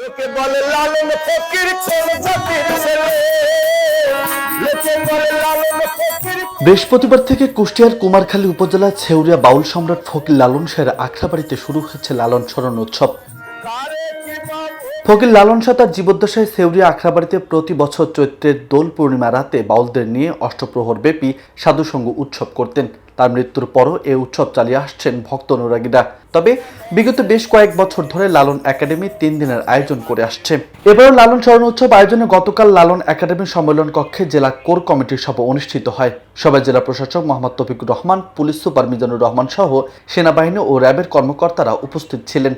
লোকে বলে লালন ফকির কোন জাতির ছেলে, লোকে বলে লালন ফকির। বৃহস্পতিবার থেকে কুষ্টিয়ার কুমারখালী উপজেলার ছেউরিয়া বাউল সম্রাট ফকির লালন শাহের আখড়াবাড়িতে শুরু হচ্ছে লালন স্মরণ উৎসব। ফকির লালন শাহ তার জীবদ্দশায় ছেউরিয়া আখড়াবাড়িতে প্রতি বছর চৈত্রের দোল পূর্ণিমা রাতে বাউলদের নিয়ে অষ্টপ্রহর ব্যাপী সাধুসঙ্গ উৎসব করতেন। তার মৃত্যুর পরও এ উৎসব চালিয়ে আসছেন ভক্ত অনুরাগীরা। তবে বিগত বেশ কয়েক বছর ধরে লালন একাডেমি 3 দিনের আয়োজন করে আসছে। এবারও লালন স্মরণ উৎসব আয়োজনে গতকাল লালন একাডেমি সম্মেলন কক্ষে জেলা কোর কমিটির সভা অনুষ্ঠিত হয়। সভায় জেলা প্রশাসক মোহাম্মদ তৌফিকুর রহমান, পুলিশ সুপার মিজানুর রহমান সহ সেনাবাহিনী ও র্যাবের কর্মকর্তারা উপস্থিত ছিলেন।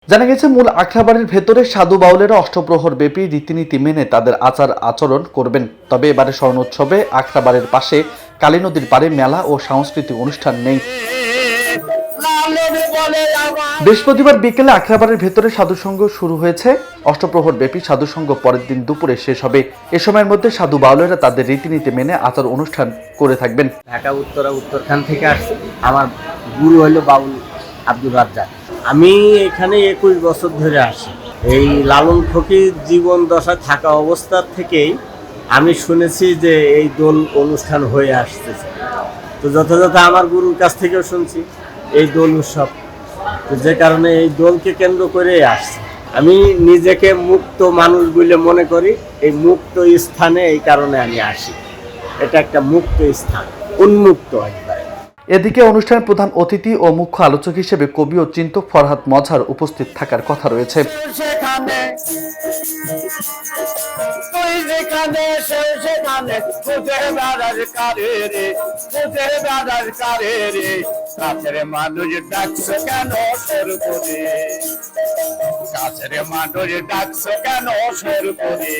জানা গেছে, মূল আখড়াবাড়ির ভেতরে সাধু বাউলেরা অষ্টপ্রহর ব্যাপী রীতিনীতি মেনে তাদের আচার আচরণ করবেন। তবে এবারে স্মরণ উৎসবে আখড়াবাড়ির পাশে কালী নদীর পাড়ে মেলা ও সাংস্কৃতিক অনুষ্ঠান নেই। বৃহস্পতিবার বিকেলে আখড়াবাড়ির ভেতরে সাধুসঙ্গ শুরু হয়েছে। অষ্টপ্রহর ব্যাপী সাধুসঙ্গ পরের দিন দুপুরে শেষ হবে। এ সময়ের মধ্যে সাধু বাউলেরা তাদের রীতিনীতি মেনে আচার অনুষ্ঠান করে থাকবেন। ঢাকা উত্তরখান থেকে আসছি। আমার গুরু হলো বাউল আব্দুর রাজ্জাক। আমি এখানে 21 বছর ধরে আসি। এই লালন ফকির জীবন দশা থাকা অবস্থা থেকেই আমি শুনেছি যে এই দোল অনুষ্ঠান হয়ে আসতেছে। তো যথাযথ আমার গুরুর কাছ থেকেও শুনছি এই দোল উৎসব, তো যে কারণে এই দোলকে কেন্দ্র করে আসছি। আমি নিজেকে মুক্ত মানুষ বলে মনে করি। এই মুক্ত স্থানে এই কারণে আমি আসি। এটা একটা মুক্ত স্থান, উন্মুক্ত একবারে। এদিকে অনুষ্ঠানের প্রধান অতিথি ও মুখ্য আলোচক হিসেবে কবি ও চিন্তক ফরহাদ মজহার উপস্থিত থাকার কথা রয়েছে। মানুষ ডাকছে কেন সর করে?